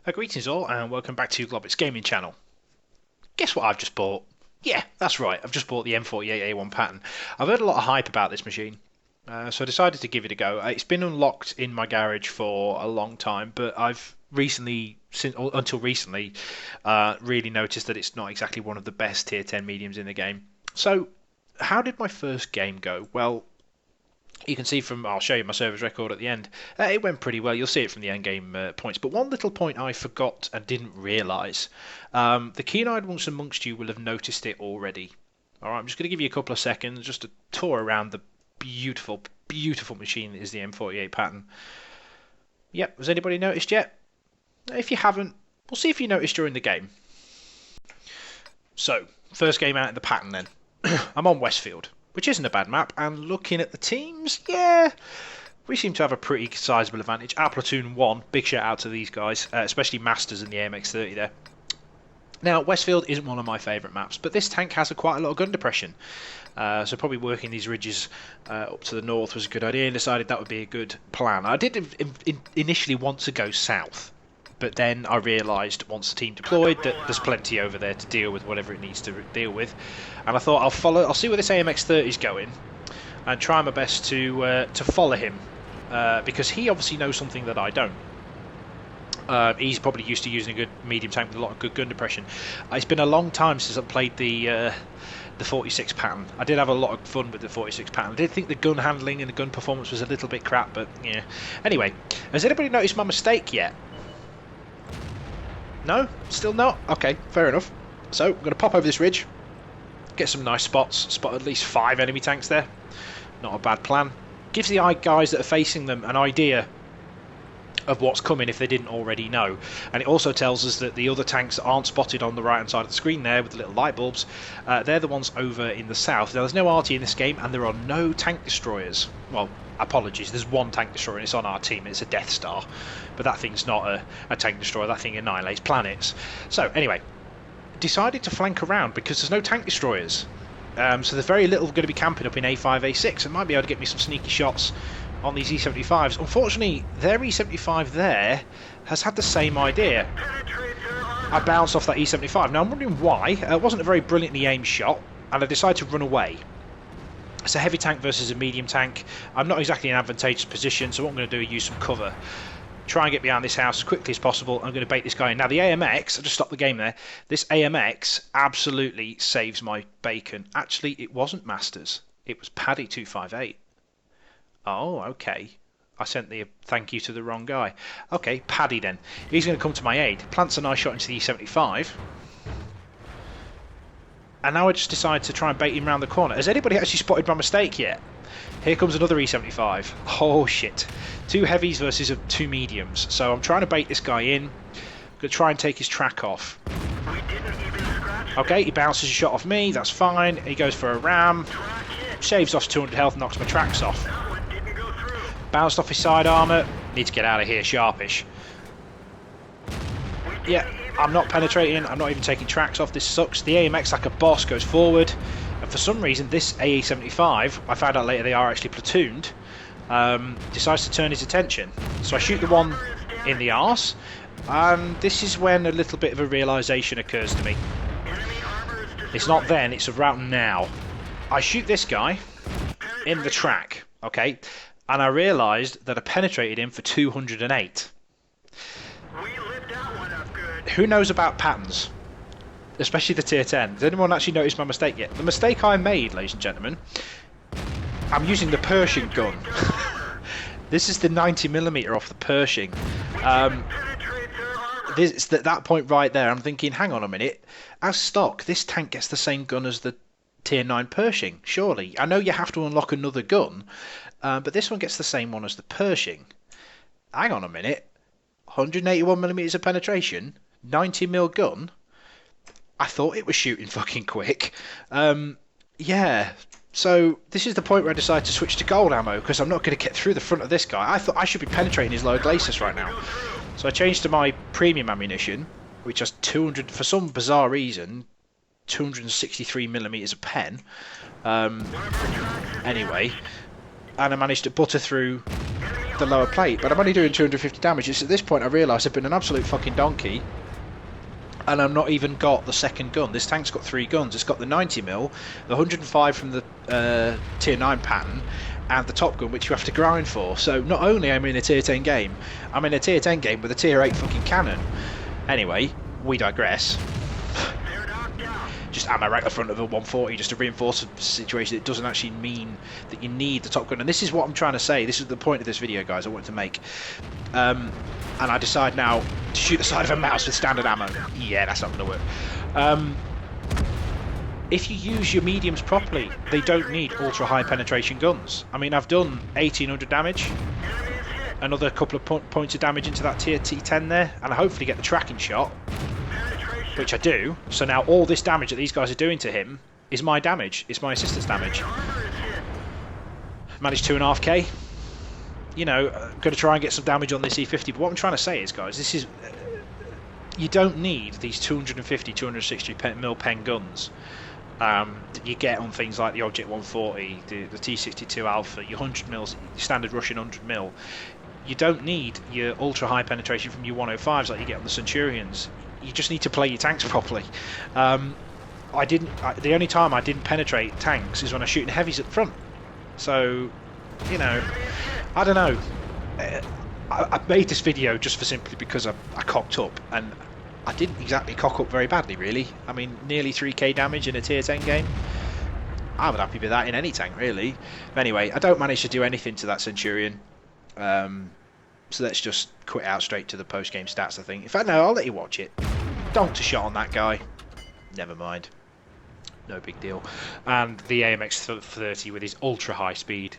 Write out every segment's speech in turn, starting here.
Greetings all and welcome back to Globbits Gaming Channel. Guess what I've just bought? Yeah, that's right, I've just bought the M48A1 Patton. I've heard a lot of hype about this machine, so I decided to give it a go. It's been unlocked in my garage for a long time, but I've until recently, really noticed that it's not exactly one of the best tier 10 mediums in the game. So, how did my first game go? Well, you can see I'll show you my service record at the end. It went pretty well. You'll see it from the end game points. But one little point I forgot and didn't realise. The keen-eyed ones amongst you will have noticed it already. Alright, I'm just going to give you a couple of seconds just to tour around the beautiful, beautiful machine that is the M48 Patton. Yep, has anybody noticed yet? If you haven't, we'll see if you noticed during the game. So, first game out of the Patton then. I'm on Westfield, which isn't a bad map, and looking at the teams, yeah, we seem to have a pretty sizable advantage. Our platoon won, big shout out to these guys, especially Masters and the AMX-30 there. Now, Westfield isn't one of my favourite maps, but this tank has quite a lot of gun depression, so probably working these ridges up to the north was a good idea, and decided that would be a good plan. I did initially want to go south, but then I realised once the team deployed that there's plenty over there to deal with whatever it needs to deal with, and I thought I'll see where this AMX-30 is going, and try my best to follow him, because he obviously knows something that I don't. He's probably used to using a good medium tank with a lot of good gun depression. It's been a long time since I've played the 46 Patton. I did have a lot of fun with the 46 Patton. I did think the gun handling and the gun performance was a little bit crap, but yeah. Anyway, has anybody noticed my mistake yet? No? Still not? Okay, fair enough. So, I'm going to pop over this ridge, get some nice spots, spot at least 5 enemy tanks there. Not a bad plan. Gives the guys that are facing them an idea of what's coming if they didn't already know. And it also tells us that the other tanks that aren't spotted on the right hand side of the screen there with the little light bulbs, they're the ones over in the south. Now, there's no RT in this game, and there are no tank destroyers. Well, apologies, there's one tank destroyer and it's on our team, it's a Death Star, but that thing's not a tank destroyer, that thing annihilates planets. So anyway, decided to flank around because there's no tank destroyers, so there's very little going to be camping up in A5, A6, and might be able to get me some sneaky shots on these E75s. Unfortunately, their E75 there has had the same idea. I bounced off that E75. Now I'm wondering why. It wasn't a very brilliantly aimed shot, and I decided to run away. It's a heavy tank versus a medium tank. I'm not exactly in an advantageous position, so what I'm going to do is use some cover. Try and get behind this house as quickly as possible. I'm going to bait this guy in. Now the AMX, I just stopped the game there. This AMX absolutely saves my bacon. Actually, it wasn't Masters. It was Paddy 258. Oh, okay. I sent the thank you to the wrong guy. Okay, Paddy then. He's going to come to my aid. Plants a nice shot into the E75. And now I just decide to try and bait him around the corner. Has anybody actually spotted my mistake yet? Here comes another E75. Oh shit. 2 heavies versus 2 mediums. So I'm trying to bait this guy in. I'm going to try and take his track off. Okay, he bounces a shot off me. That's fine. He goes for a ram. Shaves off 200 health, knocks my tracks off. Bounced off his side armour. Need to get out of here sharpish. Yeah, I'm not penetrating. I'm not even taking tracks off. This sucks. The AMX, like a boss, goes forward. And for some reason, this AA-75, I found out later they are actually platooned, decides to turn his attention. So I shoot the one in the arse. And this is when a little bit of a realisation occurs to me. It's not then, it's around now. I shoot this guy in the track, okay? And I realised that I penetrated him for 208. Who knows about patterns? Especially the tier 10. Has anyone actually noticed my mistake yet? The mistake I made, ladies and gentlemen, I'm using the Pershing gun. This is the 90mm off the Pershing. This at that point right there, I'm thinking, hang on a minute. As stock, this tank gets the same gun as the tier 9 Pershing, surely. I know you have to unlock another gun, but this one gets the same one as the Pershing. Hang on a minute. 181mm of penetration, 90mm gun. I thought it was shooting fucking quick. Yeah, so this is the point where I decided to switch to gold ammo, because I'm not going to get through the front of this guy. I thought I should be penetrating his lower glacis right now. So I changed to my premium ammunition, which has 200, for some bizarre reason, 263mm of pen. Anyway, and I managed to butter through the lower plate, but I'm only doing 250 damage. It's at this point I realise I've been an absolute fucking donkey, and I've not even got the second gun. This tank's got 3 guns. It's got the 90mm, the 105 from the tier 9 Patton, and the top gun, which you have to grind for. So not only am I in a tier 10 game, I'm in a tier 10 game with a tier 8 fucking cannon. Anyway, we digress. Just ammo right at the front of a 140 just to reinforce a situation. It doesn't actually mean that you need the top gun. And this is what I'm trying to say. This is the point of this video, guys, I wanted to make. And I decide now to shoot the side of a mouse with standard ammo. Yeah, that's not going to work. If you use your mediums properly, they don't need ultra high penetration guns. I mean, I've done 1800 damage, another couple of points of damage into that tier T10 there, and I hopefully get the tracking shot, which I do. So now all this damage that these guys are doing to him is my damage. It's my assistance damage. Managed 2.5k. You know, going to try and get some damage on this E50. But what I'm trying to say is, guys, this is... you don't need these 250, 260mm pen guns that you get on things like the Object 140, the T62 Alpha, your 100mm, standard Russian 100mm. You don't need your ultra high penetration from your 105s like you get on the Centurions. You just need to play your tanks properly. The only time I didn't penetrate tanks is when I was shooting heavies at the front. So, you know, I don't know. I made this video just for simply because I cocked up, and I didn't exactly cock up very badly, really. I mean, nearly 3k damage in a tier 10 game. I would happy with that in any tank, really. But anyway, I don't manage to do anything to that Centurion. So let's just quit out straight to the post-game stats, I think. In fact, no, I'll let you watch it. Donked a shot on that guy. Never mind. No big deal. And the AMX-30 with his ultra-high speed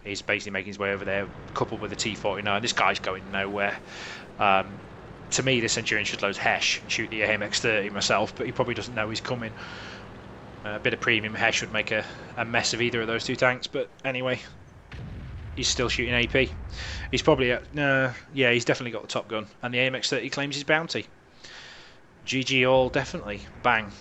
is basically making his way over there, coupled with the T-49. This guy's going nowhere. To me, the Centurion should load Hesh and shoot the AMX-30 myself, but he probably doesn't know he's coming. A bit of premium Hesh would make a mess of either of those two tanks, but anyway, he's still shooting AP. He's probably yeah, he's definitely got the top gun, and the AMX-30 claims his bounty. GG all, definitely. Bang.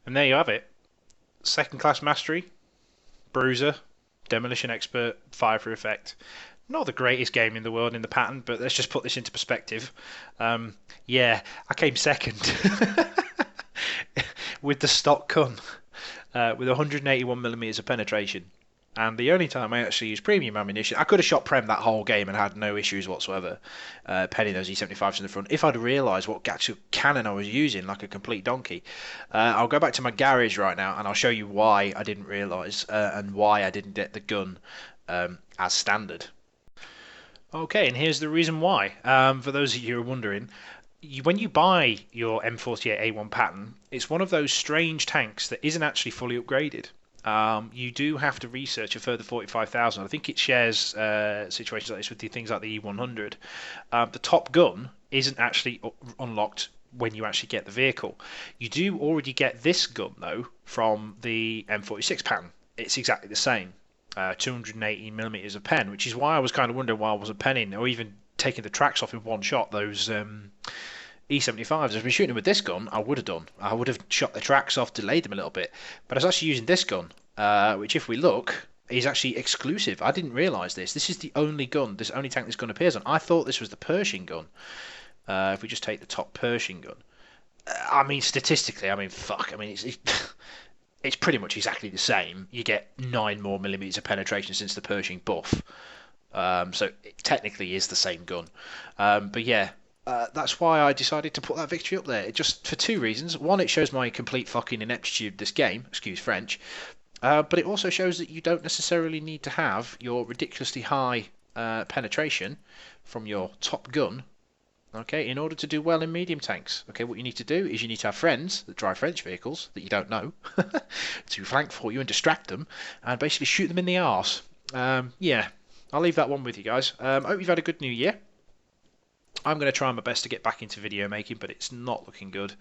And there you have it. Second class mastery, bruiser, demolition expert, fire for effect. Not the greatest game in the world in the Patton, but let's just put this into perspective. Yeah, I came second with the stock gun with 181mm of penetration. And the only time I actually used premium ammunition, I could have shot Prem that whole game and had no issues whatsoever, penning those E75s in the front, if I'd realised what actual cannon I was using like a complete donkey. I'll go back to my garage right now and I'll show you why I didn't realise and why I didn't get the gun as standard. Okay, and here's the reason why. For those of you who are wondering, when you buy your M48A1 Patton, it's one of those strange tanks that isn't actually fully upgraded. You do have to research a further 45,000. I think it shares situations like this with the things like the E100. The top gun isn't actually unlocked when you actually get the vehicle. You do already get this gun, though, from the M46 Patton. It's exactly the same. 218mm of pen, which is why I was kind of wondering why I wasn't penning or even taking the tracks off in one shot. Those E75s, if I'd been shooting with this gun, I would have done. I would have shot the tracks off, delayed them a little bit. But I was actually using this gun, which if we look, is actually exclusive. I didn't realise this. This is the only gun, this only tank this gun appears on. I thought this was the Pershing gun. If we just take the top Pershing gun. I mean, statistically, I mean, fuck. I mean, it's pretty much exactly the same. You get 9 more millimeters of penetration since the Pershing buff. So it technically is the same gun. But yeah, that's why I decided to put that victory up there. It just for 2 reasons. One, it shows my complete fucking ineptitude this game, excuse French. But it also shows that you don't necessarily need to have your ridiculously high penetration from your top gun, okay, in order to do well in medium tanks. Okay, what you need to do is you need to have friends that drive French vehicles that you don't know to flank for you and distract them and basically shoot them in the arse. Yeah, I'll leave that one with you guys. I hope you've had a good new year. I'm going to try my best to get back into video making, but it's not looking good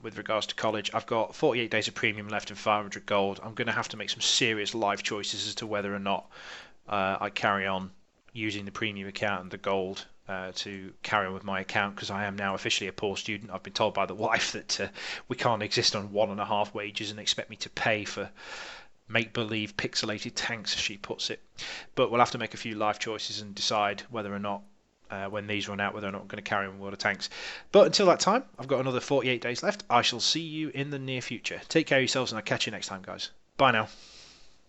with regards to college. I've got 48 days of premium left and 500 gold. I'm going to have to make some serious life choices as to whether or not I carry on using the premium account and the gold to carry on with my account, because I am now officially a poor student. I've been told by the wife that we can't exist on 1.5 wages and expect me to pay for make-believe pixelated tanks, as she puts it. But we'll have to make a few life choices and decide whether or not, when these run out, whether or not we're going to carry on with World of Tanks. But until that time, I've got another 48 days left. I shall see you in the near future. Take care of yourselves, and I'll catch you next time, guys. Bye now.